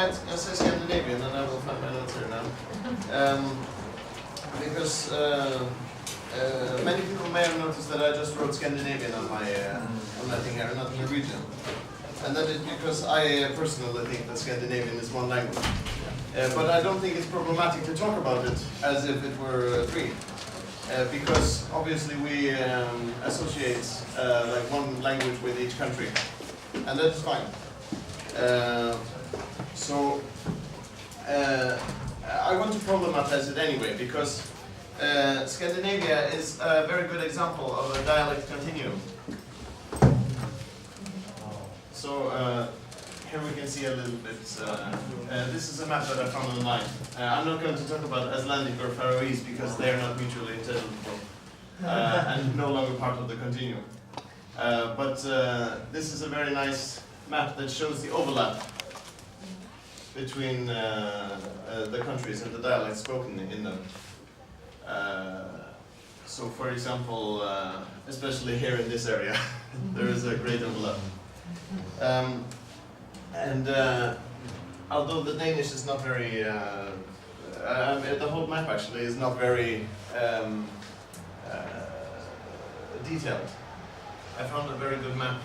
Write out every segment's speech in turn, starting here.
I say Scandinavian, and I will find my notes here now. Because many people may have noticed that I just wrote Scandinavian on my thing here, not Norwegian. And that is because I personally think that Scandinavian is one language. But I don't think it's problematic to talk about it as if it were three. Because obviously we associate like one language with each country. And that is fine. So I want to problematize it anyway, because Scandinavia is a very good example of a dialect continuum. So here we can see a little bit, this is a map that I found online. I'm not going to talk about Icelandic or Faroese because they are not mutually intelligible and no longer part of the continuum. But this is a very nice map that shows the overlap between the countries and the dialects spoken in them. So for example, especially here in this area, there is a great overlap. Although the Danish is not very, the whole map actually is not very detailed. I found a very good map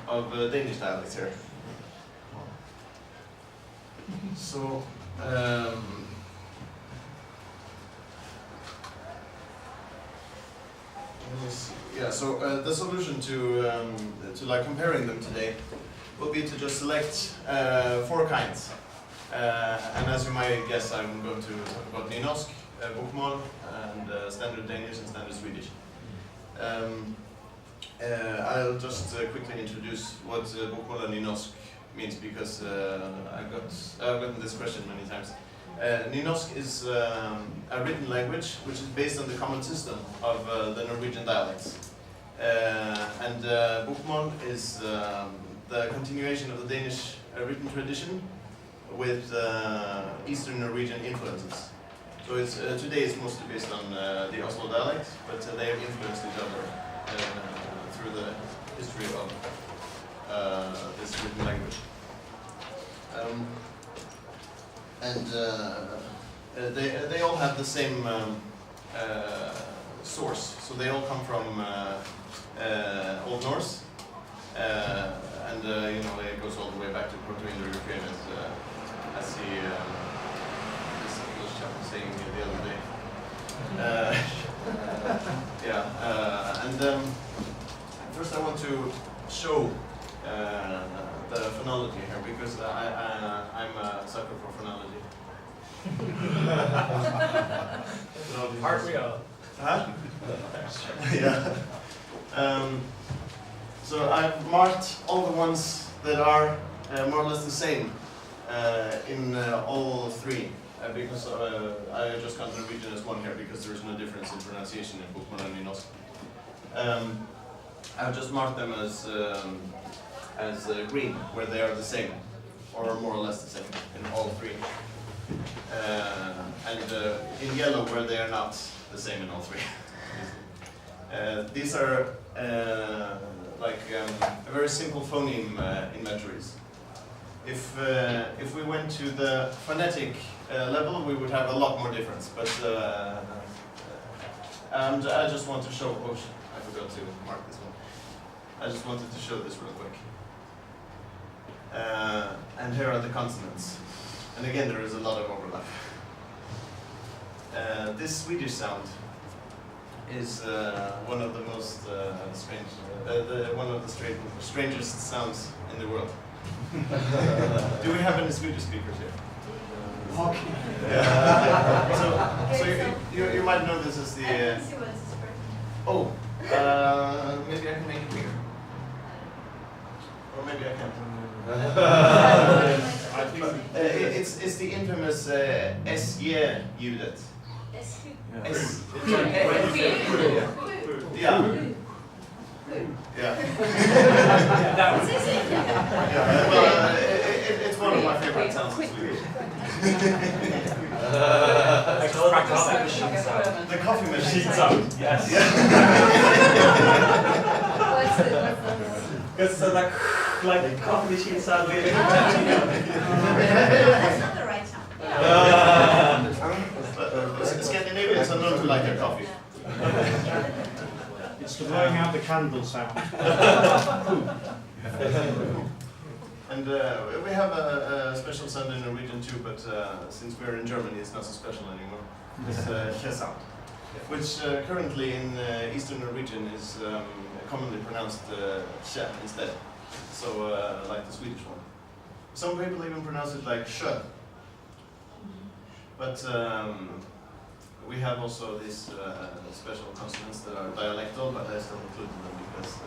of Danish dialects here. So, let me see. Yeah. So the solution to like comparing them today will be to just select 4 kinds. And as you might guess, I'm going to talk about nynorsk, bokmål, and standard Danish and standard Swedish. I'll just quickly introduce what bokmål and nynorsk means, because I've gotten this question many times. Nynorsk is a written language which is based on the common system of the Norwegian dialects. And bokmål is the continuation of the Danish written tradition with Eastern Norwegian influences. So it's, today it's mostly based on the Oslo dialect, but they have influenced each other through the history of this written language. They all have the same source, so they all come from Old Norse, and you know, it goes all the way back to Proto-Indo-European, as this English chap was saying the other day. First I want to show the phonology here, because I'm a sucker for phonology. Aren't we all? Huh? Yeah. So I've marked all the ones that are more or less the same in all 3, because I just count Norwegian as one here, because there is no difference in pronunciation in bokmål and nynorsk. I've just marked them as green, where they are the same, or more or less the same in all 3. And in yellow, where they are not the same in all 3. These are like a very simple phoneme inventories. If we went to the phonetic level, we would have a lot more difference. But I just want to show. Oh, I forgot to mark this one. I just wanted to show this real quick. And here are the consonants. And again, there is a lot of overlap. This Swedish sound is one of the most strange, one of the strangest sounds in the world. Do we have any Swedish speakers here? Okay. Yeah. So you might know this as the. Oh, maybe I can make it bigger. Or maybe I can't. I think it's the infamous SJ-ljudet. Yeah. Yeah. Well, it's one of my favorite sounds in Swedish. The coffee machine sound. Yes. What's the It's like. like a coffee machine sound. That's not the right sound. Scandinavians are known to like their coffee. It's the blowing out the candle sound. And we have a special sound in Norwegian too, but since we're in Germany, it's not so special anymore. It's ch sound, which currently in Eastern Norwegian is commonly pronounced ch instead. So like the Swedish one. Some people even pronounce it like sjö. But we have also these special consonants that are dialectal, but I still include them because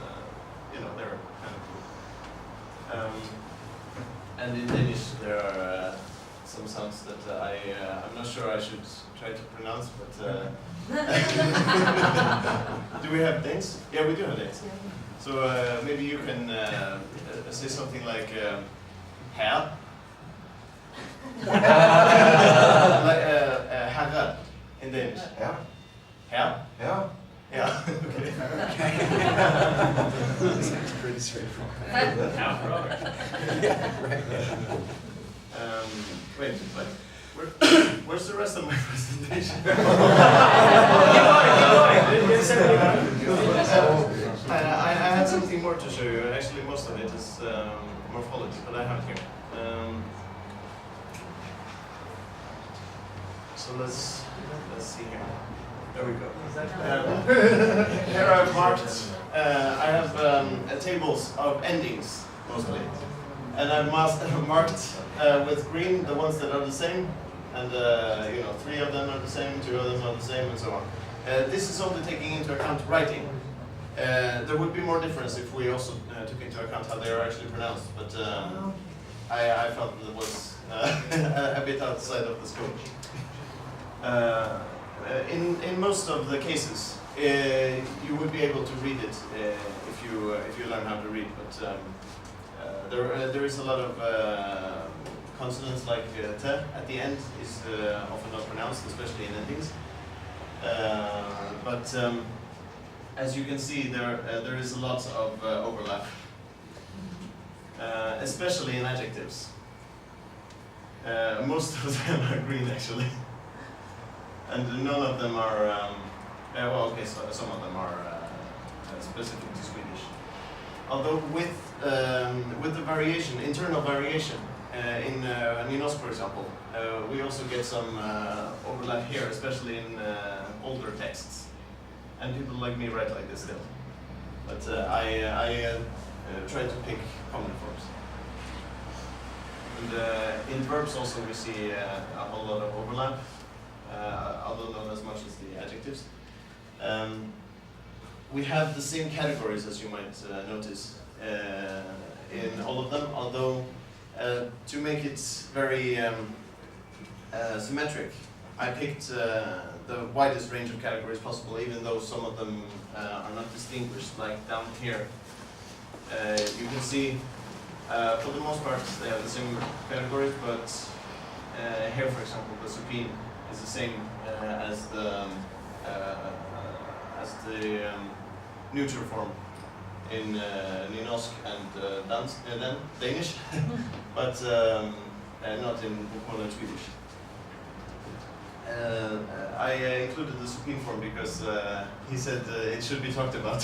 you know, they're kind of cool. And in Danish there are some sounds that I'm not sure I should try to pronounce, but do we have Danes? Yeah, we do have Danes. So maybe you can say something like herre. Like herre in Danish. Yeah. Herre? Yeah. Yeah. Okay. That's pretty straightforward. Wait, but where's the rest of my presentation? I had something more to show you. Actually, most of it is morphology, but I have it here. So let's see here. There we go. Here I've marked. I have tables of endings mostly, and I've marked with green the ones that are the same, and you know, 3 of them are the same, 2 of them are the same, and so on. This is only taking into account writing. There would be more difference if we also took into account how they are actually pronounced, but I felt that it was a bit outside of the scope. In most of the cases, you would be able to read it if you learn how to read, but there is a lot of consonants like t at the end is often not pronounced, especially in endings. But as you can see, there is a lot of overlap, especially in adjectives. Most of them are green actually, and none of them are. Well, okay, so some of them are specific to Swedish. Although with the variation, internal variation in Nynorsk, for example, we also get some overlap here, especially in older texts. And people like me write like this still. But I try to pick common forms. And in verbs also we see a whole lot of overlap, although not as much as the adjectives. We have the same categories, as you might notice, in all of them, although to make it very symmetric, I picked the widest range of categories possible, even though some of them are not distinguished, like down here. You can see, for the most part, they have the same categories, but here, for example, the supine is the same as the neutral form in Nynorsk and Danish, but not in Bokmål and Swedish. I included the supine form because he said it should be talked about.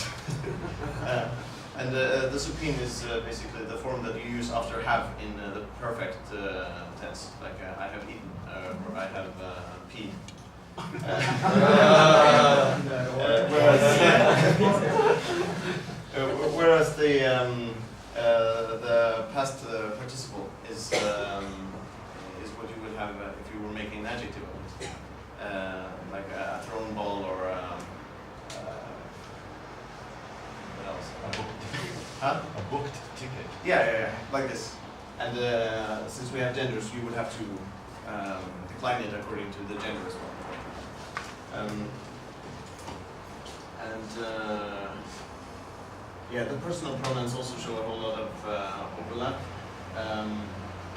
And the supine is basically the form that you use after have in the perfect tense, like I have eaten or I have peed. Whereas the past participle is what you would have if you were making an adjective of it, like a thrown ball or what else? A booked ticket. Huh? A booked ticket. Yeah, like this. And since we have genders, you would have to decline it according to the gender as well. Yeah, the personal pronouns also show a whole lot of overlap,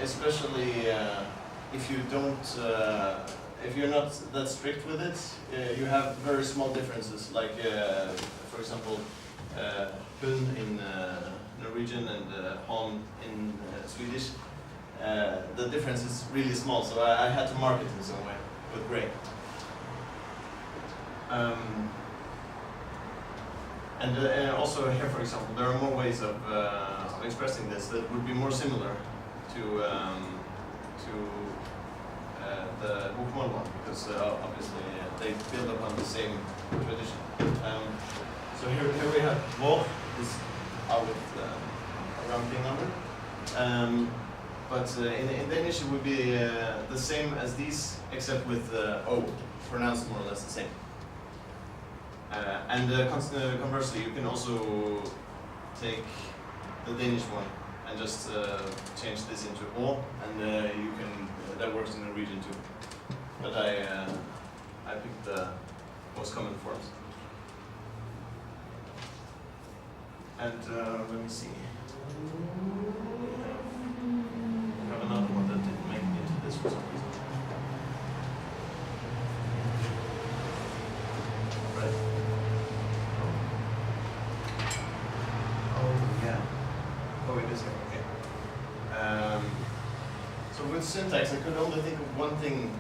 especially if you don't, if you're not that strict with it. You have very small differences. Like, for example, hund in Norwegian and hon in Swedish. The difference is really small, so I had to mark it in some way with gray. And also here, for example, there are more ways of expressing this that would be more similar to the bokmål one, because obviously they build upon the same tradition. So here we have Wolf is with a round thing number. But in Danish it would be the same as these, except with O, pronounced more or less the same. And conversely, you can also take the Danish one and just change this into O, and you can that works in Norwegian too. But I picked the most common forms. And let me see. We have another one that didn't make it into this for some reason. Right. Oh yeah. Oh, it is here. Okay. So with syntax, I could only think of one thing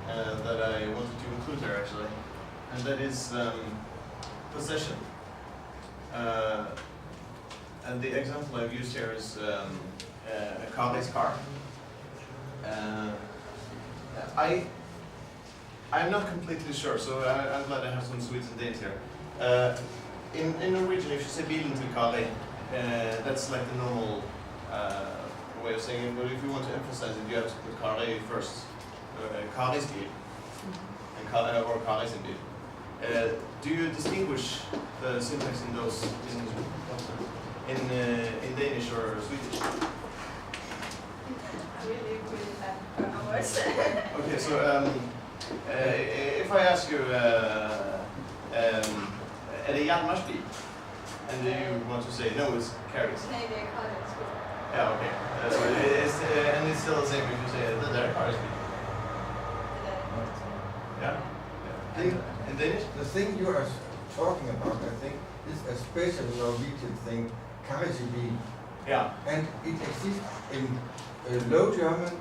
that I wanted to include here actually, and that is possession. And the example I've used here is a Kari's car. I'm not completely sure, so I'm glad I have some Swedes and Danes here. In Norwegian, if you say bilen til Kari, that's like the normal way of saying it, but if you want to emphasize it, you have to put Kari first. Kari's bil, or Kari's bil. Do you distinguish the syntax in those in Danish or Swedish? I really agree with that for hours. Okay, so if I ask you, er det Hjalmar's bil? And you want to say, no, it's Carrie's. Nej, det är Karins bil. Yeah, okay. So and it's still the same if you say, det där är Carrie's bil. Yeah? In Danish? The thing you are talking about, I think, is a special Norwegian thing, Karisibil. Yeah. And it exists in Low German,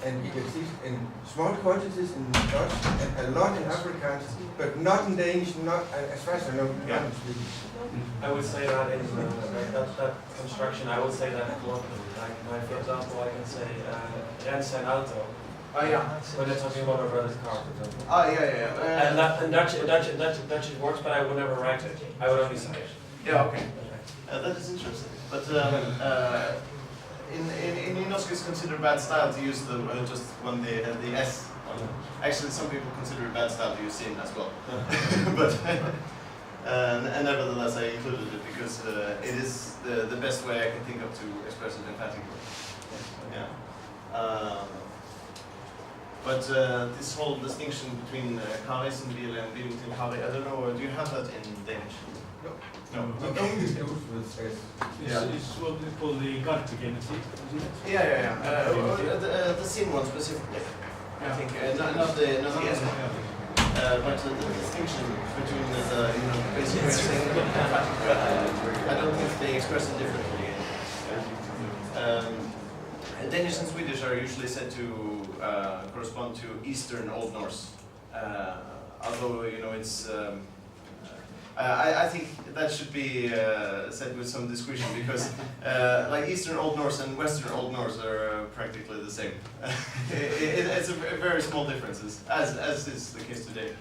and it exists in small quantities in Dutch, and a lot in Afrikaans, but not in Danish, not as far as I know, not in Swedish. I would say that in that construction, I would say that colloquially. Like, for example, I can say Ren zijn auto. Oh yeah. When they're talking about my brother's car, for example. Oh yeah. And that in Dutch it works, but I would never write it. I would only say it. Yeah, okay. That is interesting. But in Nynorsk, it's considered bad style to use the just when the S one. Actually, some people consider it bad style to use sin as well. But and nevertheless, I included it because it is the best way I can think of to express it emphatically. Yeah. But this whole distinction between Karis and bil and bil til Kari, I don't know. Do you have that in Danish? No. No. You only use with S. It's what we call the Gartbegenity, isn't it? Yeah. The sin one specifically. I think not the S one. But the distinction between the basic way of saying it and emphatic, I don't think they express it differently. Danish and Swedish are usually said to correspond to Eastern Old Norse, although it's. I think that should be said with some discretion because, like Eastern Old Norse and Western Old Norse are practically the same. It's a very small differences, as is the case today.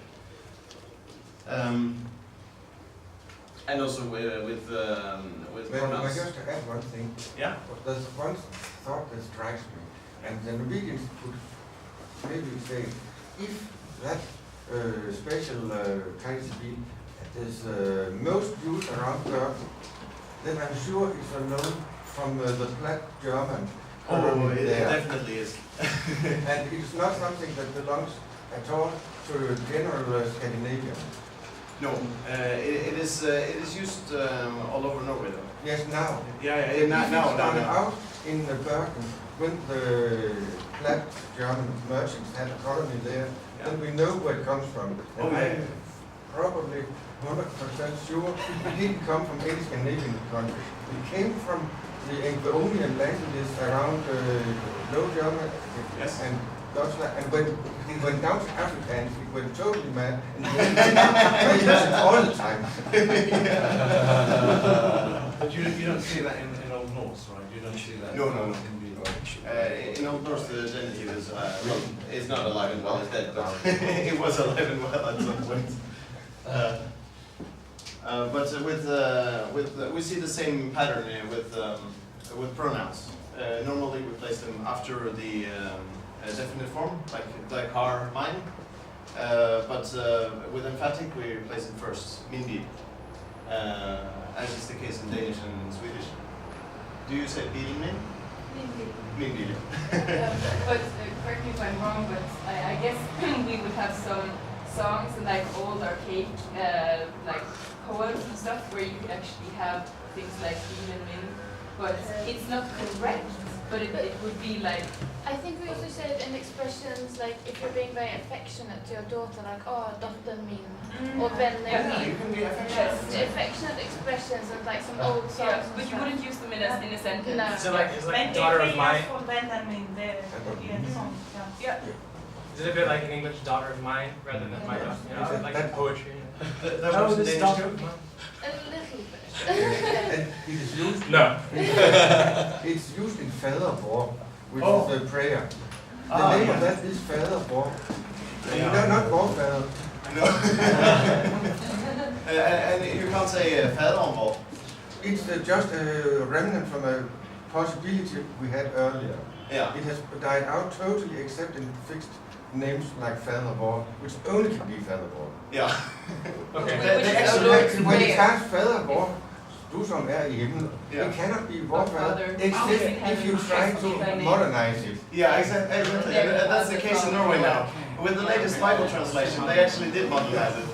And also with pronouns. I just to add one thing. Yeah. There's one thought that strikes me, and the Norwegians could maybe say, if that special Karisibil is most used around Bergen, then I'm sure it's a loan from the Platt German. Oh, it definitely is. And it's not something that belongs at all to general Scandinavian. No, it is used all over Norway though. Yes, now. Yeah, now. Out in the Bergen, when the Platt German merchants had a colony there, then we know where it comes from. Oh, yeah. probably 100% sure it didn't come from any Scandinavian country. It came from the Anglo-Indian languages around Low German Yes. and Deutschland. And when it went down to Africans, it went totally mad. And they use it all the time. But you don't see that in Old Norse, right? You don't see that. No. In the In Old Norse, the genitive is not alive and well, it's dead, but it was alive and well at some point. But we see the same pattern with pronouns. Normally we place them after the definite form, like car, mine. But with emphatic we place it first, min bil, as is the case in Danish and Swedish. Do you say bilen min? Min bil. But correct me if I'm wrong, but I guess we would have some songs and like old archaic like poems and stuff where you could actually have things like bil and min, but it's not correct. But it would be like. I think we also said in expressions like if you're being very affectionate to your daughter, like oh, dottern min, or vänner Yeah, min. you can be Yes, affectionate. affectionate expressions and like some old songs. Yeah, but you wouldn't use them in a sentence. No. So like, it's like Men daughter of mine. från vännen min, det är en sån. Ja. Is it a bit like in English, daughter of mine, rather than my daughter? You know, like in poetry. That was the Danish daughter joke. of mine. A little bit. And it is used. No. It's used in Faderborg, which Oh. is a prayer. The Ah, name yeah. of that is Faderborg. Yeah. No, not Borgfader. No. And you can't say faderomborg. It's just a remnant from a possibility we had earlier. Yeah. It has died out totally except in fixed names like Faderborg, which only can be Faderborg. Yeah. Okay. They So actually like, when it starts Faderborg, du som i himlen, Yeah. it cannot be Borgfader, Father. except if you try to modernize it. Yeah, exactly. And that's the case in Norway now. With the latest Bible translation, they actually did modernize it.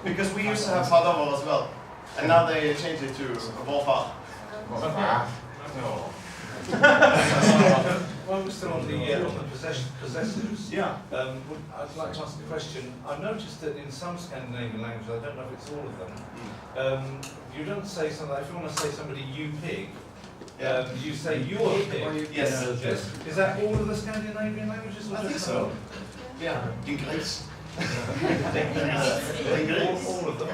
Because we used to have fadervor as well. And now they changed it to vorfar. Borgfader. While we're still on the possessives, Yeah. I'd like to ask a question. I've noticed that in some Scandinavian languages, I don't know if it's all of them, you don't say something, if you want to say somebody, you pig, you say your pig. Yes. Yes. Is that all of the Scandinavian languages? Or I think just so. some? Yeah. Din gris. All of them.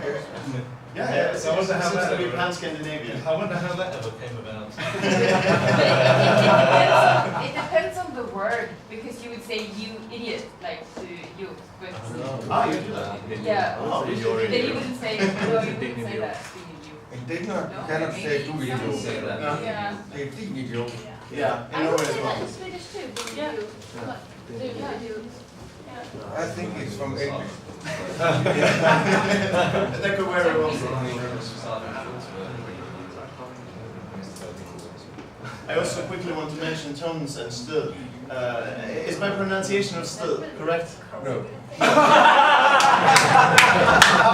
Yeah. So I wonder how seems that to be ever- pan-Scandinavian. I wonder how that ever came about. It depends on the word, because you would say you idiot, like to you, but Ah, you do that. yeah, Oh, then you wouldn't say no, you wouldn't say that. Being you. In Denmark, you cannot say du idiot. No. Yeah. Det er din idiot. Yeah. In I would Norway say as that well. in Swedish too. Being Yeah. you. But do you? I think it's from English. That could wear well. I also quickly want to mention tones and stöd. Is my pronunciation of stöd correct? No.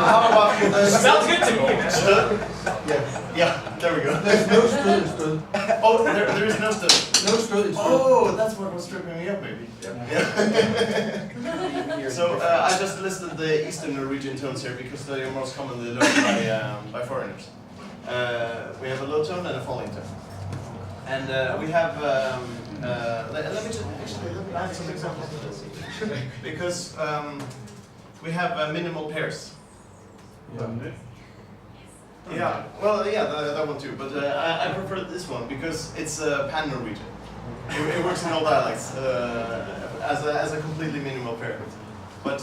How about Sounds good to me. stöd? Yeah. Yeah, there we go. There's no stud in stud. Oh, there is no stöd. No stud in stud. Oh, that's what was tripping me up, maybe. Yeah. So I just listed the Eastern Norwegian tones here because they are most commonly learned by foreigners. We have a low tone and a falling tone, and we have. Let me add some examples to this because we have minimal pairs. Yeah, well, yeah, that one too. But I prefer this one because it's pan-Norwegian. It works in all dialects as a completely minimal pair. But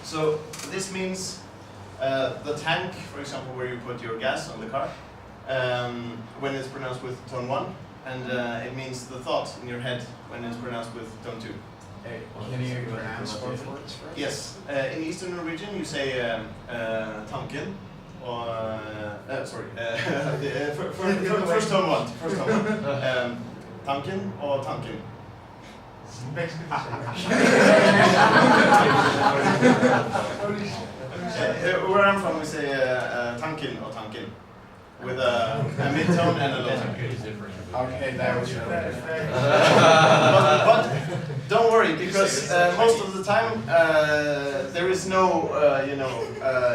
so this means the tank, for example, where you put your gas on the car, when it's pronounced with tone 1, and it means the thought in your head when it's pronounced with tone 2. Can you pronounce both words first? Yes, in Eastern Norwegian you say tanken, or sorry, first tone 1. Tanken or tanken. Where I'm from, we say tanken or tanken, with a mid-tone and a low tone. Okay, that was your but Don't worry, because most of the time there is no,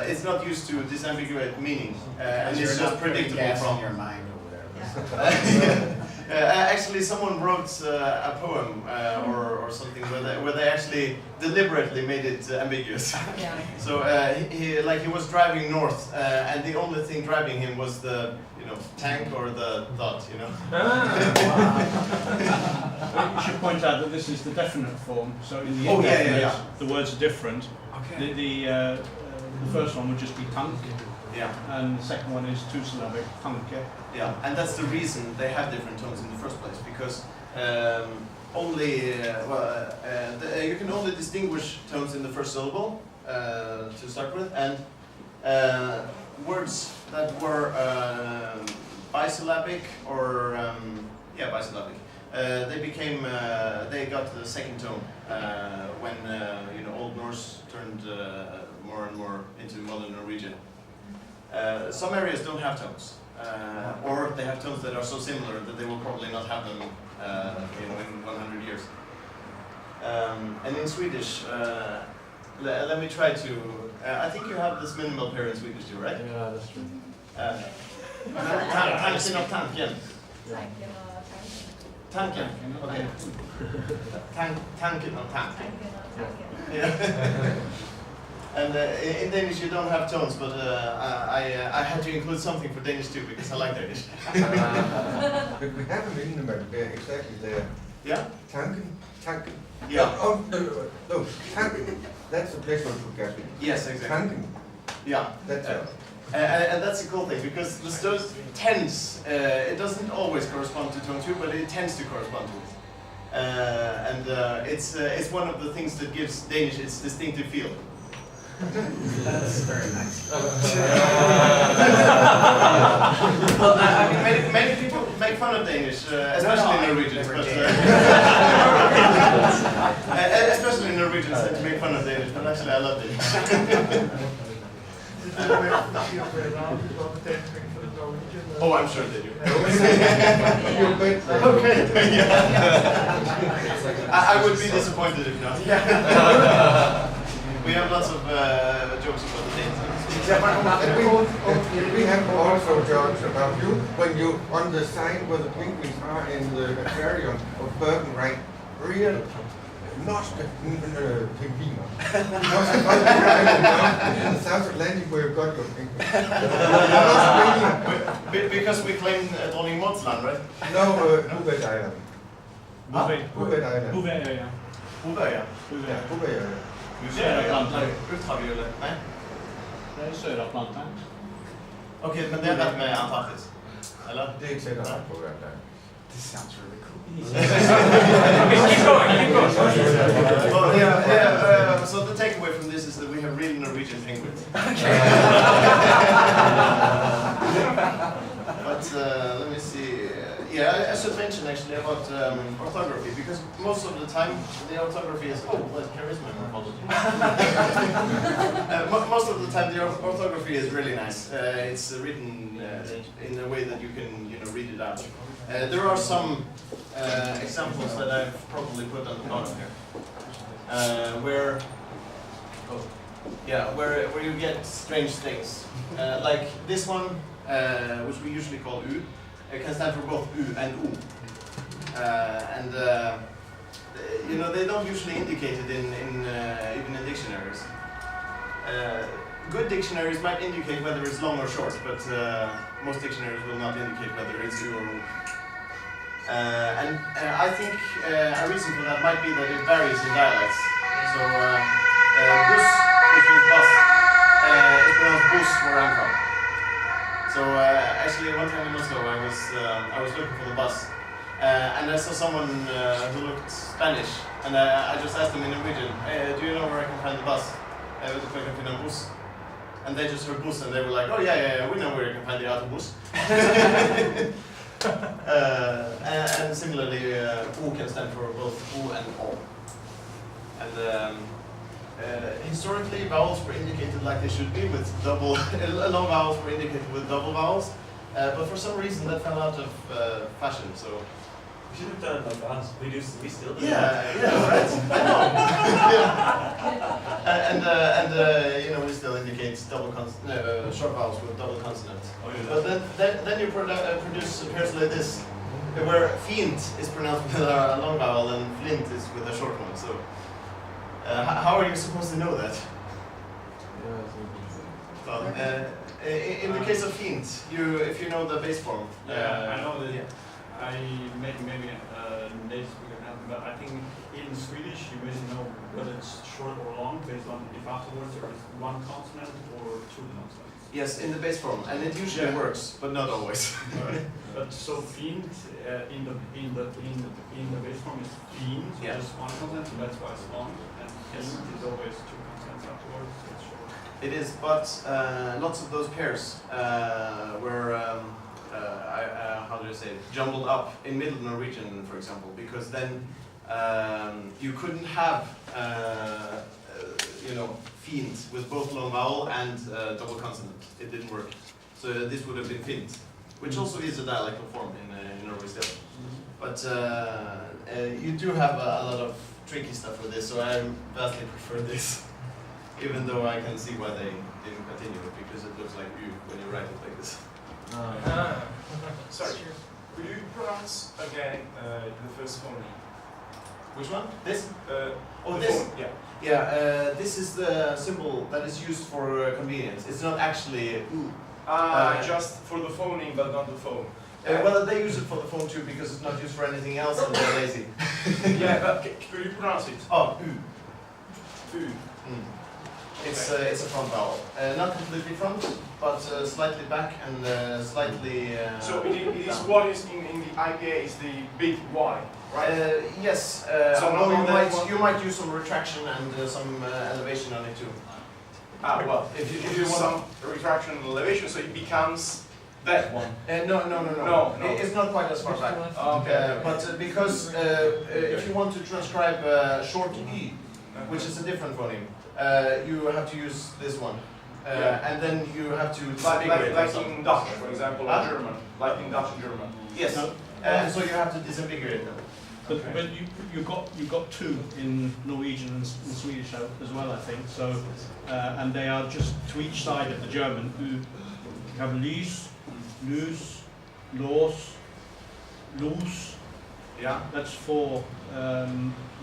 it's not used to disambiguate meaning, and it's just predictable from your mind or whatever. Actually, someone wrote a poem or something where they actually deliberately made it ambiguous. Yeah. So he was driving north, and the only thing driving him was the tank or the thought. You should point out that this is the definite form, so in the Oh, indefinite, the words are different. Okay. The first one would just be tank, Yeah. and the second one is two-syllabic, tanke. Yeah, and that's the reason they have different tones in the first place, because you can only distinguish tones in the first syllable to start with, and words that were bisyllabic or bisyllabic, they got the second tone when Old Norse turned more and more into modern Norwegian. Some areas don't have tones. Or they have tones that are so similar that they will probably not have them, in 100 years. And in Swedish, let me try to. I think you have this minimal pair in Swedish too, right? Yeah, that's true. Tanken och tanken. Tanken. Okay. Tanken och tanken. Yeah. And in Danish you don't have tones, but I had to include something for Danish too because I like Danish. But we have a minimal there, exactly there. Yeah? Tanken. Yeah. No, tanken. That's the place where you get me. Yes, exactly. Tanken. Yeah. That's it. And that's a cool thing because the tends, it doesn't always correspond to tone 2, but it tends to correspond to it. It's one of the things that gives Danish its distinctive feel. That's very nice. Well, I mean, many people make fun of Danish, especially Norwegians, but especially Norwegians that make fun of Danish, but actually I love Danish. Oh, I'm sure they do. Okay. I would be disappointed if not. We have lots of jokes about the Danes. We have also jokes about you when you on the side where the penguins are in the aquarium of Bergen, right? Real norske penguiner. In the South Atlantic where you got your penguins. Because we claim Dronning Mauds land, right? No, Hubert Island. Hubert Island. Huvudöja. Huvudöja? Yeah, Hubert Island. Söderatlanten. Ultraviolet? Nej? Det är Söderatlanten. Okej, men det är rätt med Antarktis? Eller? Det är inte på det där. This sounds really cool. Keep going. Well, so the takeaway from this is that we have real Norwegian penguins. But let me see. Yeah, I should mention actually about orthography, because most of the time the orthography is charisma morphology. Most of the time the orthography is really nice. It's written in a way that you can read it out. There are some examples that I've probably put on the bottom here, where you get strange things, like this one, which we usually call U. It can stand for both U and U, they don't usually indicate it even in dictionaries. Good dictionaries might indicate whether it's long or short, but most dictionaries will not indicate whether it's U or U. And I think a reason for that might be that it varies in dialects. So bus, which means bus, is pronounced bus where I'm from. So actually, one time in Oslo, I was looking for the bus, and I saw someone who looked Spanish, and I just asked them in Norwegian, "Do you know where I can find the bus? Where I can find a bus?" And they just heard bus, and they were like, "Oh yeah, we know where you can find the autobus." And similarly, O can stand for both O and O. And historically, vowels were indicated like they should be, with double, long vowels were indicated with double vowels, but for some reason that fell out of fashion, so We should have done it like us. We still do. Yeah, right. I know. Yeah. You know, we still indicate short vowels with double consonants. Oh, yeah. But then you produce pairs like this, where fiend is pronounced with a long vowel and flint is with a short one. So, how are you supposed to know that? Well, in the case of fiend, if you know the base form. I know that. Yeah. I maybe native speaker can help me, but I think in Swedish you basically know whether it's short or long based on if afterwards there is one consonant or two consonants. Yes, in the base form, and it usually works, but not always. Right. But so fiend in the base form is fiend, so just one consonant, so that's why it's long, and fiend is always two consonants afterwards, so it's short. It is, but lots of those pairs were how do you say it, jumbled up in Middle Norwegian, for example, because then you couldn't have you know, fiend with both long vowel and double consonant. It didn't work. So this would have been fint, which also is a dialectal form in Norway still. But you do have a lot of tricky stuff with this, so I vastly prefer this, even though I can see why they didn't continue it, because it looks like you when you write it like this. Sorry, could you pronounce again the first phoneme? Which one? This? Oh, this? phone, yeah. Yeah, this is the symbol that is used for convenience. It's not actually oo. Just for the phoneme, but not the phone. Well, they use it for the phone too, because it's not used for anything else and they're lazy. Yeah, but could you pronounce it? Oh, oo. Ooh. It's a front vowel. Not completely front, but slightly back and slightly so it is what is in the IPA is the big Y, right? Yes. So although you might use some retraction and some elevation on it too. Well, if you want some retraction and elevation, so it becomes that one. No. It's not quite as far back. Okay. But because if you want to transcribe short E, which is a different phoneme, you have to use this one. And then you have to like in Dutch, for example, or German. Like in Dutch and German. Yes. So you have to disambiguate them. But you got two in Norwegian and Swedish as well, I think. So and they are just to each side of the German. You have lys, lus, los, lus. Yeah. That's four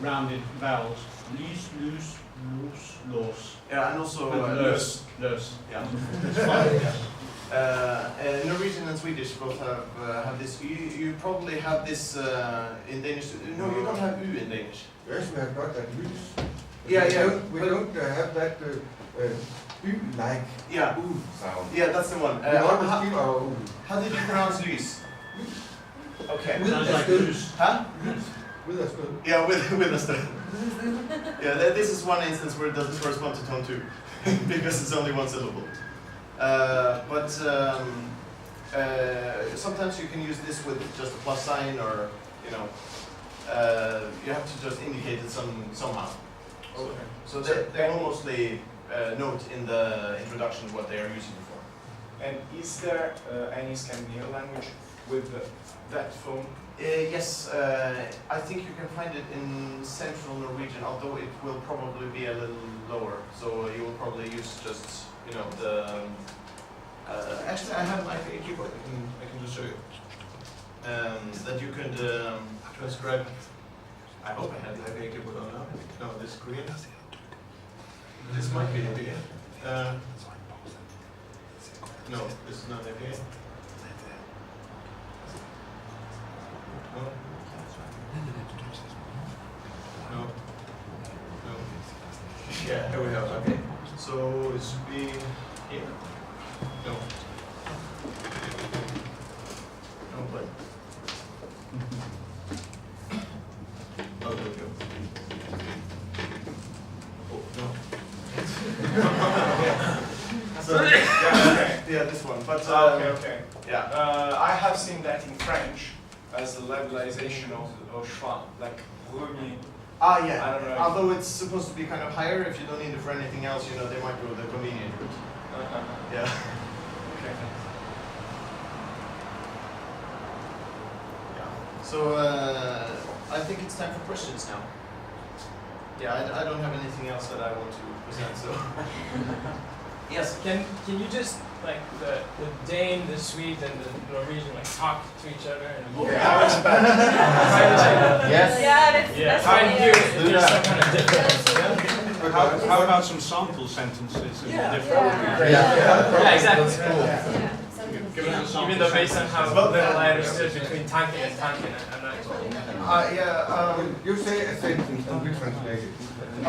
rounded vowels. Lys, lus, lus, los. Yeah, and also lös. Yeah. That's fine. Yeah. Norwegian and Swedish both have this. You probably have this in Danish. No, you don't have u in Danish. Yes, we have got that loose. Yeah. We don't have that like oo sound. Yeah, that's the one. We always keep our oo. How did you pronounce lys? Okay. Sounds like lus. Huh? With us good. Yeah, with us. Yeah, this is one instance where it doesn't correspond to tone 2, because it's only one syllable. But sometimes you can use this with just a plus sign, or you know, you have to just indicate it somehow. Okay. So they will mostly note in the introduction what they are using it for. And is there any Scandinavian language with that phone? Yes, I think you can find it in Central Norwegian, although it will probably be a little lower. So you will probably use just, you know, the. Actually, I have my keyboard. I can just show you. That you could transcribe. I hope I have the IPA keyboard on now. No, this is Korean. This might be IPA. No, this is not IPA. No. No. No. Yeah, here we have. Okay. So it should be here. No. No, but. Oh, there we go. Oh, no. So, yeah, this one. But Okay. yeah. I have seen that in French as the levelization of schwa, like premier. Ah, yeah. I don't know. Although it's supposed to be kind of higher, if you don't need it for anything else, you know, they might go the convenient route. Yeah. Okay. Yeah. So I think it's time for questions now. Yeah, I don't have anything else that I want to present. So yes. Can you just like the Dane, the Swede, and the Norwegian like talk to each other? And Yes. Yeah, that's try and hear if Do there's that. some kind of difference. How about some sample sentences? In Yeah. different Yeah, exactly. That's cool. Give us a sample Even though based on sentence. how little I understood between tanken and tanken, I'm not. You say a sentence and we translate it.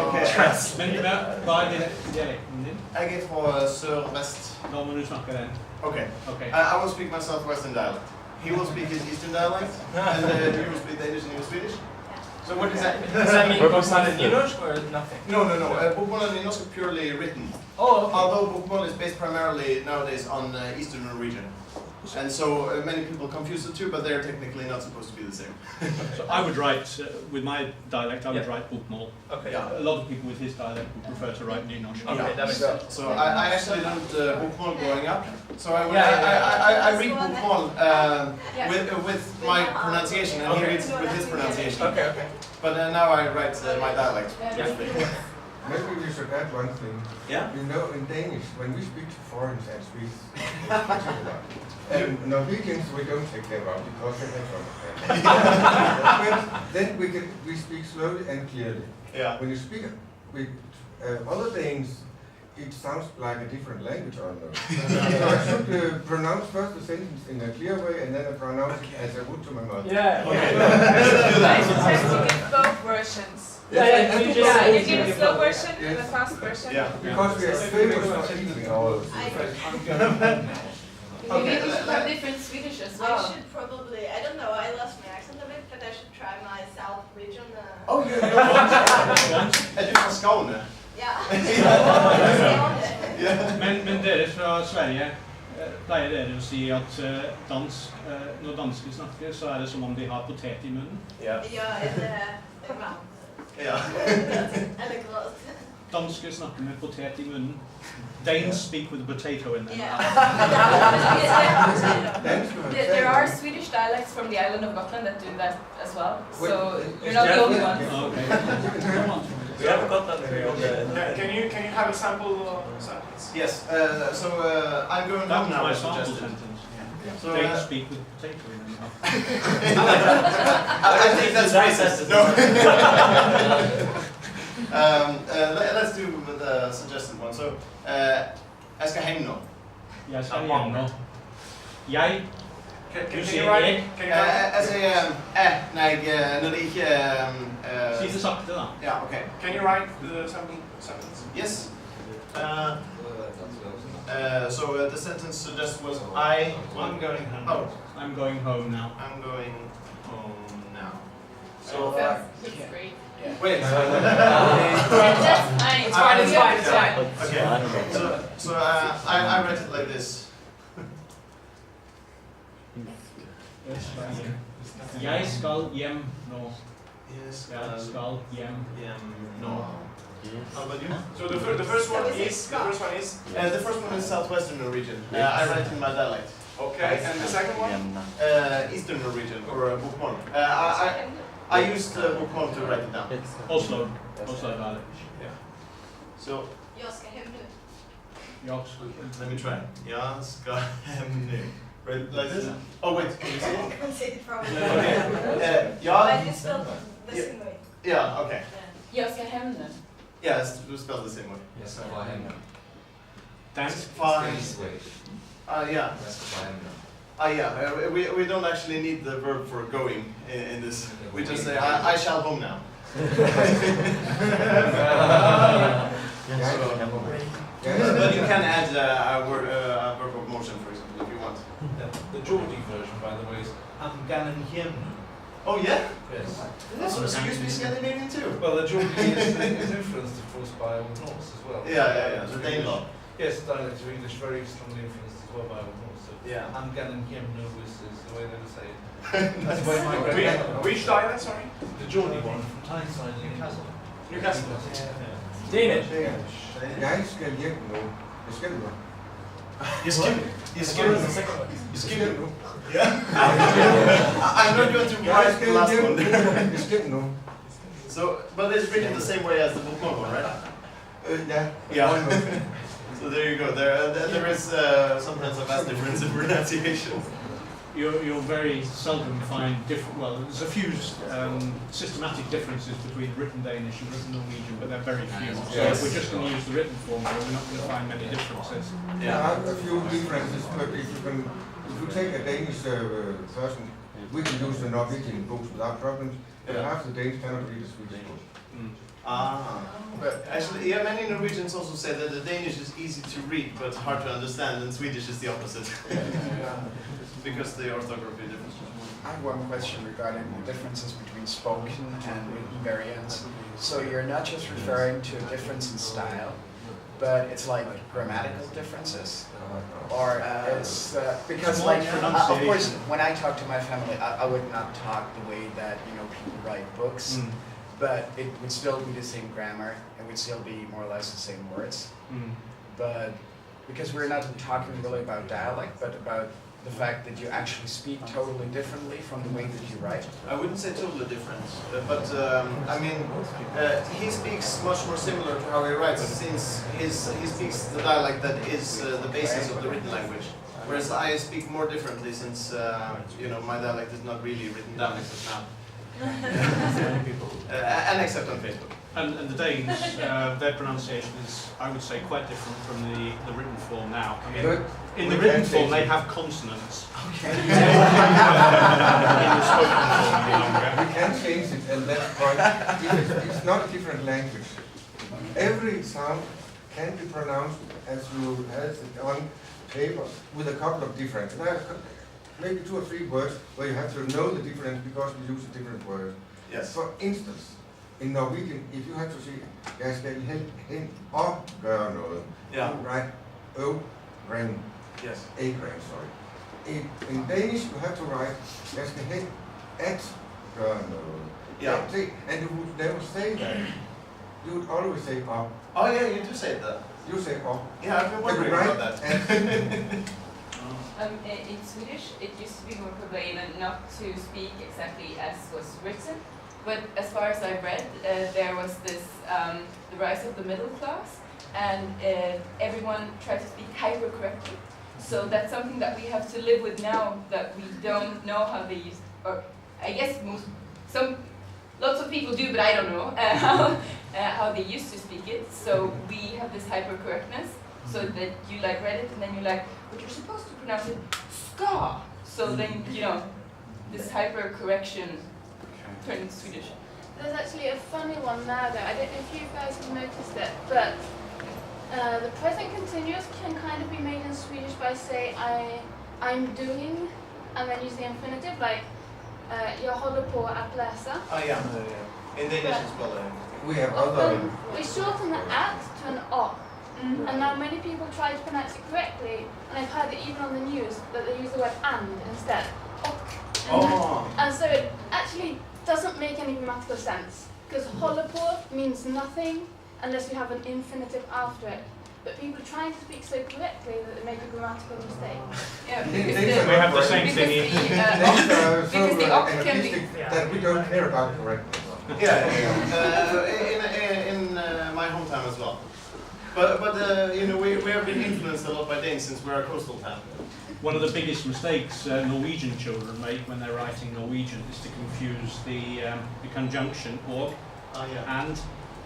Okay. Men hva dialekten din? Jeg er fra sør-vest. Nå må du snakke den. Okay. Okay. I will speak my southwestern dialect. He will speak his eastern dialect, and you will speak Danish and you will Swedish. So what does that mean? Does that mean bokmål and nynorsk or nothing? No. Bokmål and Nynorsk are purely written. Oh, okay. Although Bokmål is based primarily nowadays on Eastern Norwegian. And so many people confuse the two, but they're technically not supposed to be the same. So I would write, with my dialect, I would write bokmål. Okay. Yeah. A lot of people with his dialect would prefer to write nynorsk. Okay, that makes sense. So I actually learned Bokmål growing up. So I read Bokmål with my pronunciation, and he reads with his pronunciation. Okay. But now I write my dialect. Maybe we should add one thing. Yeah? You know, in Danish, when we speak to foreigners and Swedes, and Norwegians we don't take care about because they have understand. But then we speak slowly and clearly. Yeah. When you speak with other Danes, it sounds like a different language almost. So I should pronounce first the sentence in a clear way and then I pronounce it as I would to my mother. Yeah. Okay. Sometimes you get both versions. Yeah, you get a slow version and a fast version. Yeah. Because we are famous for eating our Maybe we should have different Swedish as well. I should probably, I don't know, I lost my accent a bit, but I should try my South region. Oh, you're from Skåne. Yeah. Men dere fra Sverige, pleier dere å si at når dansker snakker, så er det som om de har potet i munnen? Ja. Ja, eller round. Ja. Eller grøt. Dansker snakker med potet i munnen. Danes speak with a potato in their mouth. There are Swedish dialects from the island of Gotland that do that as well. So you're not the only one. Okay. We have Gotland here. Can you have a sample sentence? Yes. So I'm going That home was now. my as sample suggested. sentence. So, Danes speak with potato in their mouth. I think that's racist. No. Let's do the suggested one. So, jeg skal hjem nå. Jeg skal hjem nå. Jeg Can Du you sier write? jeg. Can you write? Jeg sier når det ikke Si det sakte, da. Ja, ok. Can you write the sample sentence? Yes. So the sentence suggested was I'm going home. Oh, I'm going home now. I'm going home now. So So that's great. wait. That's fine. It's fine. It's fine. It's fine. Okay. So I read it like this. Jeg skal hjem nå. Yes. Jeg skal hjem. No. How about you? So the first one is The first one is Southwestern Norwegian. I write in my dialect. okay, and the second one? Eastern Norwegian or Bokmål. I used Bokmål to write it down. Oslo. Oslo dialect. So Jag ska hem nu. Jeg skal hjem. let me try. Jag ska hem nu. Right, like this? Oh wait, can you see it? I can see it from Okay. But Jag. it's spelled the same way. Yeah. Okay. Jag ska hem nu. Yeah, it's spelled the same way. Yes, far hem nu. Dansk. Swedish way. Yeah. Yes, far hem nu. Yeah. We don't actually need the verb for going in this. We just say I shall home now. But you can add a verb of motion, for example, if you want. The Geordie version, by the way, is I'm ganin him. Oh yeah? Yes. That's supposed to be Scandinavian too. Well, the Geordie is influenced, of course, by Old Norse as well. Yeah. The Danelaw. Yes, dialect of English very strongly influenced as well by Old Norse. So Yeah. I'm ganin him no is the way they would say it. That's the way my grandmother. Which dialect, sorry? The Geordie one from Tyneside in Newcastle. Newcastle. Danish. Jeg skal hjem nu. Jeg skal nu. You skip What was the second one? You skip it. Yeah. I'm not going to write the last one. You skip no. So, but it's written the same way as the Bokmål one, right? Yeah. Yeah. So there you go. There is sometimes a vast difference in pronunciation. You'll very seldom find different. Well, there's a few systematic differences between written Danish and written Norwegian, but they're very few. So if we're just going to use the written form, we're not going to find many differences. There are a few differences, but if you take a Danish person, we can use the Norwegian books without problems. But half the Danes cannot read the Swedish books. But actually, yeah, many Norwegians also say that the Danish is easy to read but hard to understand, and Swedish is the opposite. Because the orthography differs. I have one question regarding the differences between spoken and written variants. So you're not just referring to a difference in style, but it's like grammatical differences? Or it's, because like, of course, when I talk to my family, I would not talk the way that, people write books, but it would still be the same grammar, it would still be more or less the same words. But because we're not talking really about dialect, but about the fact that you actually speak totally differently from the way that you write? I wouldn't say totally different, but I mean, he speaks much more similar to how he writes, since he speaks the dialect that is the basis of the written language. Whereas I speak more differently, since my dialect is not really written down except now. And except on Facebook. And the Danes, their pronunciation is, I would say, quite different from the written form now. I mean, in the written form, they have consonants. Okay. In the spoken form, no longer. We can change it, and that's point. It's not a different language. Every sound can be pronounced as you have it on paper with a couple of different. There are maybe 2 or 3 words where you have to know the difference because we use a different word. Yes. For instance, in Norwegian, if you have to say, jeg skal hen og gøre noget, you write O-gren, A-gren, sorry. In Danish, you have to write, jeg skal hen at gøre noget. Yeah. And you would never say that. You would always say oh. Oh yeah, you do say that. You say oh. Yeah, I've been wondering about that. In Swedish, it used to be more prevalent not to speak exactly as was written. But as far as I read, there was this the rise of the middle class, and everyone tried to speak hyper-correctly. So that's something that we have to live with now, that we don't know how they use, or I guess lots of people do, but I don't know how they used to speak it. So we have this hyper-correctness, so that you read it, and then you're like, but you're supposed to pronounce it ska. So then, this hyper-correction turned into Swedish. There's actually a funny one there though. I don't know if you guys have noticed it, but the present continuous can kind of be made in Swedish by say I'm doing, and then use the infinitive, like jag håller på att läsa. Yeah. In Danish as well. We have other. We shorten the at to an o. And now many people try to pronounce it correctly, and I've heard it even on the news that they use the word and instead. And so it actually doesn't make any grammatical sense, because håller på means nothing unless you have an infinitive after it. But people are trying to speak so correctly that they make a grammatical mistake. Yeah, we have the same thing here. Because the op can be that we don't care about correctness. Yeah, in my hometown as well. But we have been influenced a lot by Danes since we're a coastal town. One of the biggest mistakes Norwegian children make when they're writing Norwegian is to confuse the conjunction og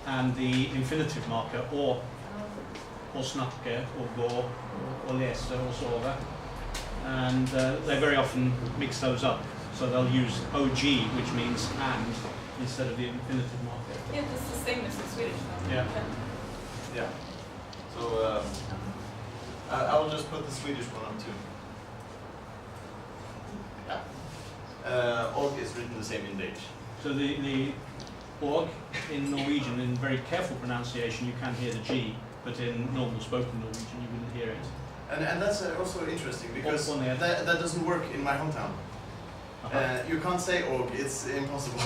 and the infinitive marker or snakke, or gå, or lese, or sove. And they very often mix those up. So they'll use OG, which means and, instead of the infinitive marker. Yeah, it's the same as in Swedish. Yeah. Yeah. So I will just put the Swedish one on too. Og is written the same in Danish. So the og in Norwegian, in very careful pronunciation, you can hear the G, but in normal spoken Norwegian, you wouldn't hear it. And that's also interesting, because that doesn't work in my hometown. You can't say og, it's impossible.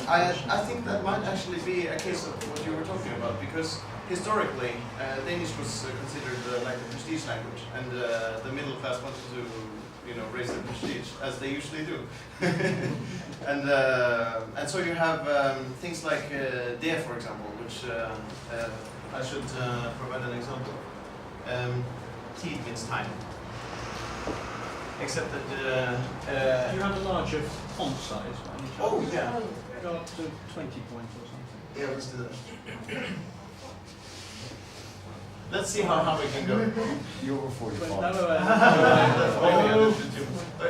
I think that might actually be a case of what you were talking about, because historically, Danish was considered like a prestige language, and the middle class wanted to, raise their prestige as they usually do. and so you have things like der, for example, which I should provide an example. Tid means time. Except that Do you have a larger font size? by any chance? Oh yeah. Go up to 20 points or something. Yeah, let's do that. Let's see how we can go. You're over 45. No,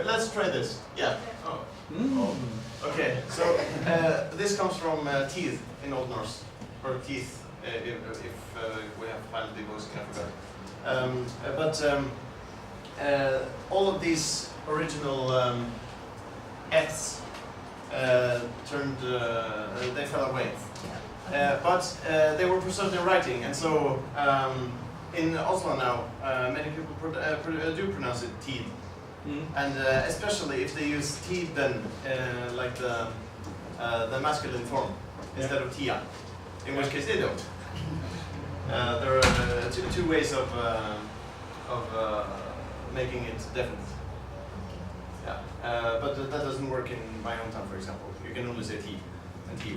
Let's try this. Yeah. Oh. Okay. So this comes from teeth in Old Norse, or teeth, if we have finally voicing, I forgot. But all of these original F's turned, they fell away. But they were preserved in writing, and so in Oslo now, many people do pronounce it tid. And especially if they use tid then, like the masculine form, instead of tia, in which case they don't. There are two ways of making it definite. Yeah, but that doesn't work in my hometown, for example. You can only say ti and ti.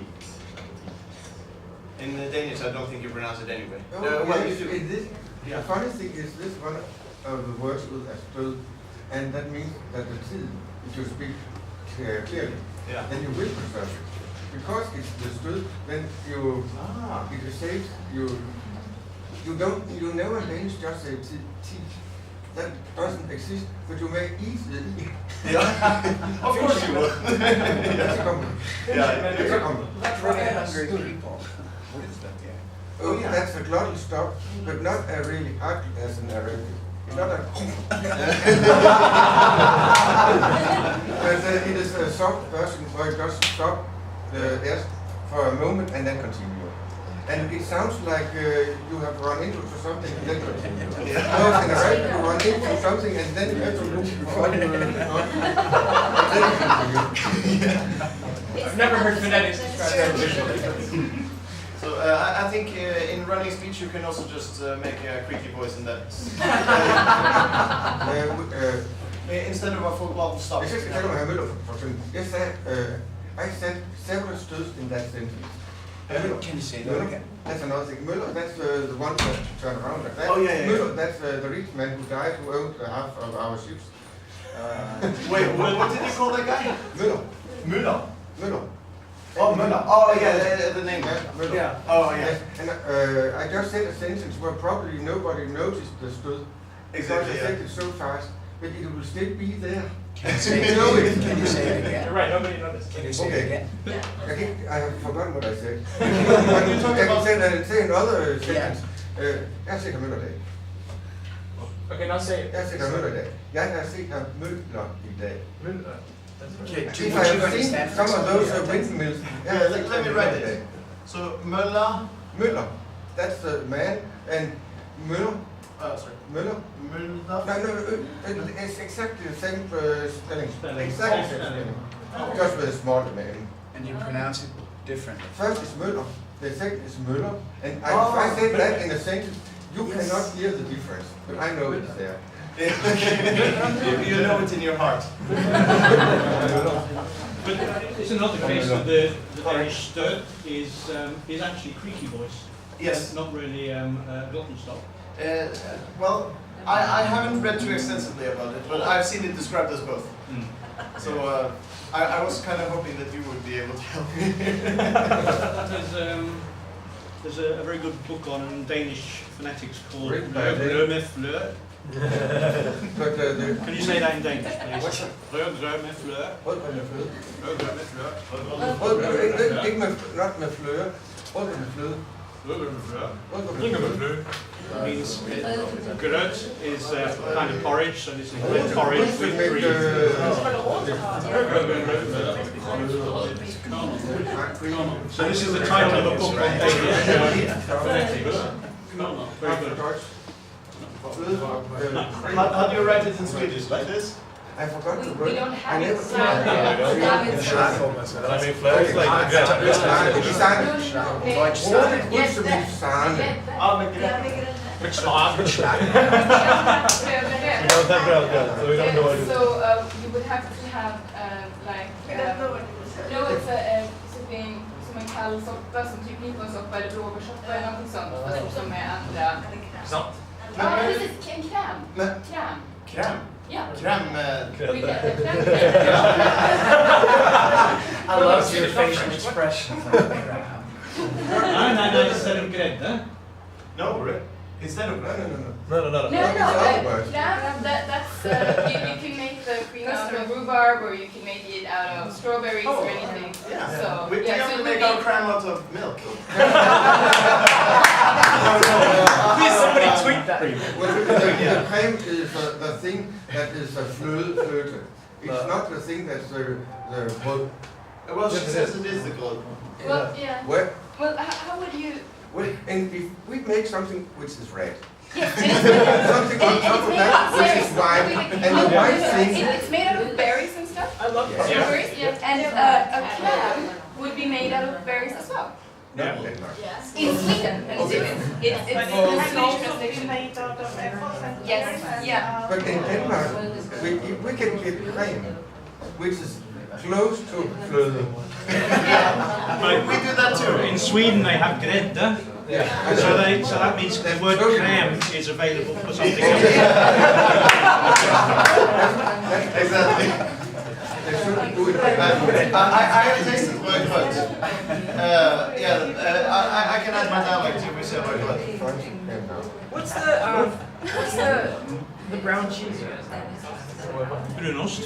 In Danish, I don't think you pronounce it anyway. Well, you do. The funny thing is this one of the words with a stød, and that means that the tid, if you speak clearly, then you will preserve it. Because it's the stød, then you, it is safe, you never in Danish just say tid. That doesn't exist, but you may eat the e. Yeah, of course you will. That's a compliment. That's a compliment. That's really hungry people. What is that? Oh, that's a glottal stop, but not a really hard as an Arabic. It's not a. But it is a soft version where it just stop the S for a moment and then continue. And it sounds like you have run into something and then continue. No, in Arabic you run into something and then you have to look before you and then continue. I've never heard phonetics described that visually. So I think in running speech you can also just make a creaky voice in that. Instead of a full stop. Yes, I said several støds in that sentence. Can you say that again? That's another thing. Møller, that's the one that turned around like that. Oh yeah. Møller, that's the rich man who died, who owned half of our ships. Wait, what did you call that guy? Møller. Müller. Møller. Oh, Müller. Oh yeah, the name. Møller. Yeah. Oh yeah. Yes. And I just said a sentence where probably nobody noticed the stød. Exactly. I said it so fast, but it will still be there. Can you say it again? Can you say it again? You're right, nobody noticed. Can you say it again? I have forgotten what I said. I can say another sentence. Jeg ser Møller dag. Okay, now say it. Jeg ser Møller dag. Jeg har set ham Møller i dag. Okay, If I have seen some of those windmills, let me write it. So Møller, that's the man, and Møller. Sorry. Møller. No, it's exactly the same spelling. Exactly the same spelling. Just with a smaller man. And you pronounce it differently. First is Møller, the second is Møller, and if I say that in a sentence, you cannot hear the difference, but I know it's there. You know it in your heart. But it's another case that the Danish stød is actually creaky voice. Yes. Not really glottal stop. Well, I haven't read too extensively about it, but I've seen it described as both. So I was kind of hoping that you would be able to help me. There's a very good book on Danish phonetics called Rød med fleur. Can you say that in Danish, please? Rød med fleur. Rød med fløde. Rød med fleur. Ikke med, not med fløde. Rød med fløde. Means grøt is kind of porridge, so this is red porridge with cream. So this is the title of a book on Danish phonetics. Very good. How do you write it in Swedish? Like this? I forgot the We word. don't I have never. it. So you would have to have like no, it's something som en kall soppa som typ nyponsoppa eller blåbärssoppa eller något sånt fast som är andra. Sant. Ja, precis. Kräm. Kräm. Kräm? Ja. Kräm. I love your facial expressions. No, instead of grädde. No, instead of No, kräm, that's, you can make the cream out of rhubarb or you can make it out of strawberries or anything. Yeah. So, We yeah, have so to it make would our be- cram out of milk. Please, somebody tweet that. The crème is the thing that is a fløte. It's not the thing that's the brød. Well, she says it is the gold. Well, yeah. What? Well, how would you... Well, and if we make something which is red, Yes, and it's made something on top of that which is white, and the white thing. It's made out of berries and stuff. I love Yeah. Strawberries, yeah. And a clam would be made out of berries as well. No, Yeah. Denmark. In Sweden, and Okay. it's But the it can Swedish also be translation. made out of apples and Yes, pears and, yeah. But in Denmark, we can get cream, which is close to fløte. We do that too. In Sweden they have grädde. So that means the word crème is available for something else. Exactly. They shouldn't do it. I have tasted berrjod. I can add my dialect if we say berrjod. What's the brown cheese? Brunost.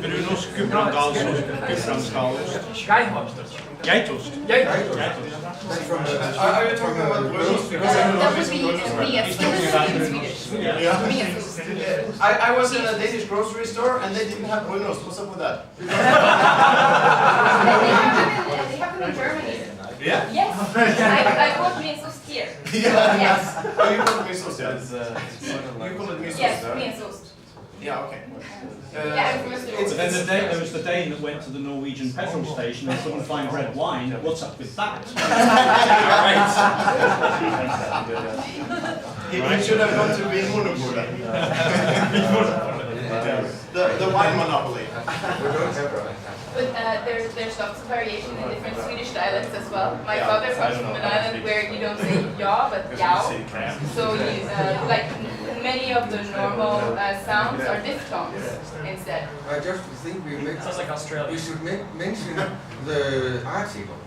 Brunost, gudbrandsdalsost, gudbrandsdalost. Geitost. That's from Are you talking about brunost? Because I don't know That if would it's be brunost. mesost in Swedish. I was in a Danish grocery store and they didn't have brunost. What's up with that? They have them in Germany. Yeah? Yes. I bought mesost here. Yeah. Yes. Oh, you call it misos, yeah. You call it misos, Yes, right? mesost. Yeah, okay. Yeah, I'm from Österrike. But then there was the Dane that went to the Norwegian petrol station and couldn't find red wine. What's up with that? He should have gone to Vinmonopolet. The wine monopoly. But there's lots of variation in different Swedish dialects as well. My father comes from an island where you don't say ja, but yao. So you, like many of the normal sounds are diphthongs instead. I just think Sounds like Australia. we should mention the article.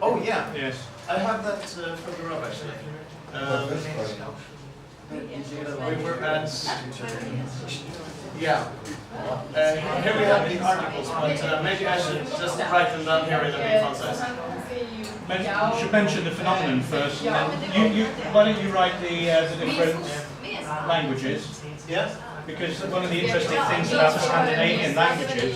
Oh yeah, Yes. I have that further up actually. We were at yeah. Here we have the articles, but maybe I should just write them down here in the big font size. You should mention the phenomenon first, and then why don't you write the different languages? Yeah. Because one of the interesting things about the Scandinavian languages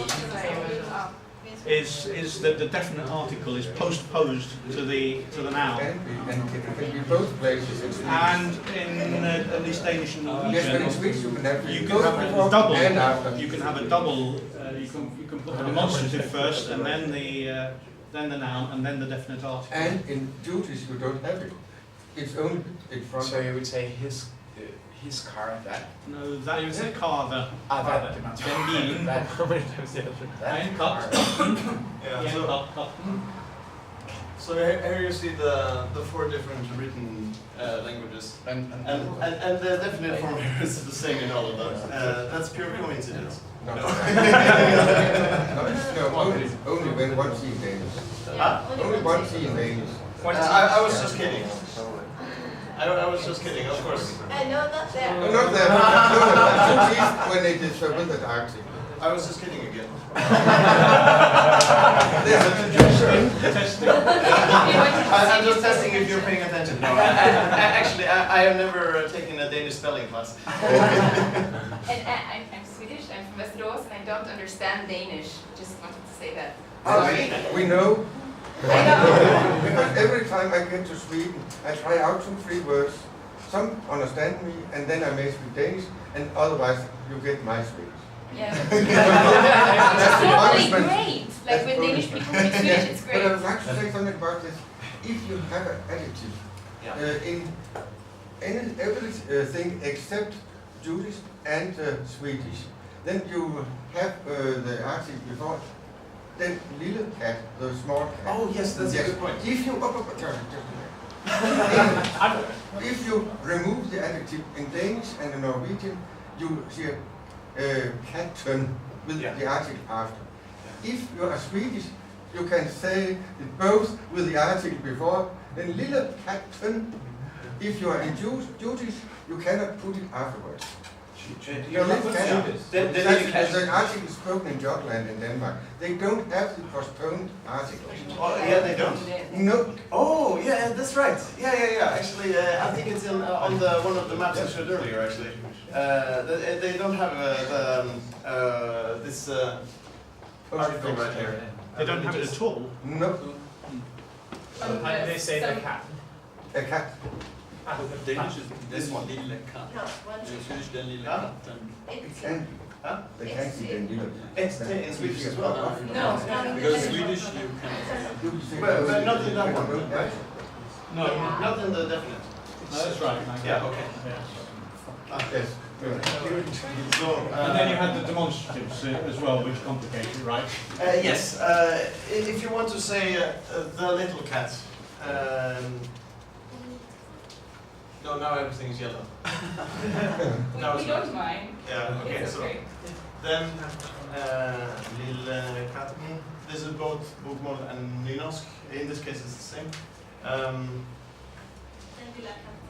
is that the definite article is postposed to the noun. And it can be both places. And in at least Danish and Yes, but in Norwegian, Swedish you can have you both can have a before double. and after. You can have a double. You can put the demonstrative first, and then the noun, and then the definite article. And in duties you don't have it. It's only in front. So you would say his car, that. No, that is a carver. That. Den bilen. En katt. Yeah. En katt. So here you see the four different written languages, and the definite form here is the same in all of them. That's pure coincidence. No, only when one C in Danish. Only one C in Danish. I was just kidding. I was just kidding, of course. No, not there. Not that. No. At least when it is with the article. I was just kidding again. Testing. I'm just testing if you're paying attention. No, actually, I have never taken a Danish spelling class. And I'm Swedish, I'm from Västerås, and I don't understand Danish. Just wanted to say that. We know. I know. Because every time I get to Sweden, I try out 2-3 words. some understand me, and then I may speak Danish, and otherwise you get my Swedish. Yeah. That's the It's punishment. totally great. Like That's when Danish punishment. people speak Swedish, it's But I great. would like to say something about this. If you have an adjective in everything except Jewish and Swedish, then you have the article before. Then little cat, the small cat. Oh yes, that's a good point. If you if you remove the adjective in Danish and in Norwegian, you see a katten with the article after. If you are Swedish, you can say it both with the article before. Then little katten. If you are in Jewish, you cannot put it afterwards. You're not putting The article is spoken in Jutland in Denmark. They don't have the postponed article. Oh, yeah, they don't. No. Oh, yeah, that's right. Yeah. Actually, I think it's on the one of the maps I showed earlier. Actually, they don't have this article right here. They don't have it at all. No. How do they say the cat? A cat. Danish is This one. lille kat. No, one Swedish den lille Ja. katten. It's They can't see the little. It's in Swedish as well. no, it's not in the Because Danish. Swedish you can. But not in that one, right? No, Not in the definite. that's right. Yeah. Okay. Yeah. Yes. So, And then you had the demonstratives as well, which complicate it, right? Yes. If you want to say the little cat. No, now everything is yellow. Now We it's not. don't mind. Yeah. Okay. It's So great. then, lille katten. This is both bokmål and nynorsk. In this case, it's the same.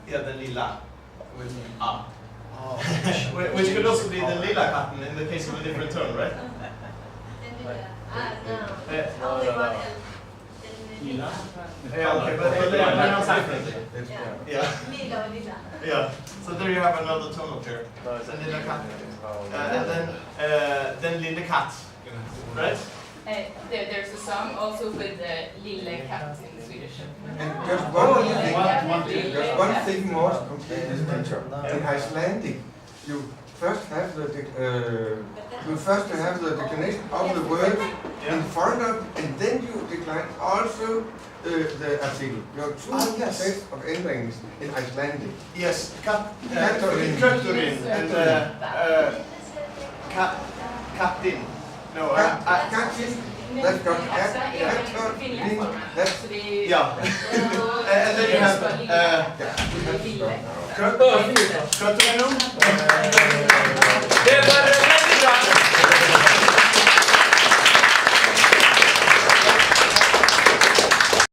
Yeah, the lilla with a. Which could also be the lilla katten in the case of a different tone, right? No. Only one L. Lilla. Yeah, okay, but they are pronounced differently. Yeah. Lila och lilla. Yeah. So there you have another tonal pair. The lilla cat. And then lille kat. Right? There's a song also with the lille cat in Swedish. And just one thing more to complete this picture. In Icelandic, you first have the declination of the word in front of, and then you decline also the article. You have two sets of endings in Icelandic. Yes. Katturin. Katturin and kattin. No, Kattin. That's got Katturin. That's yeah. And then you have Katturin. Det var väldigt bra!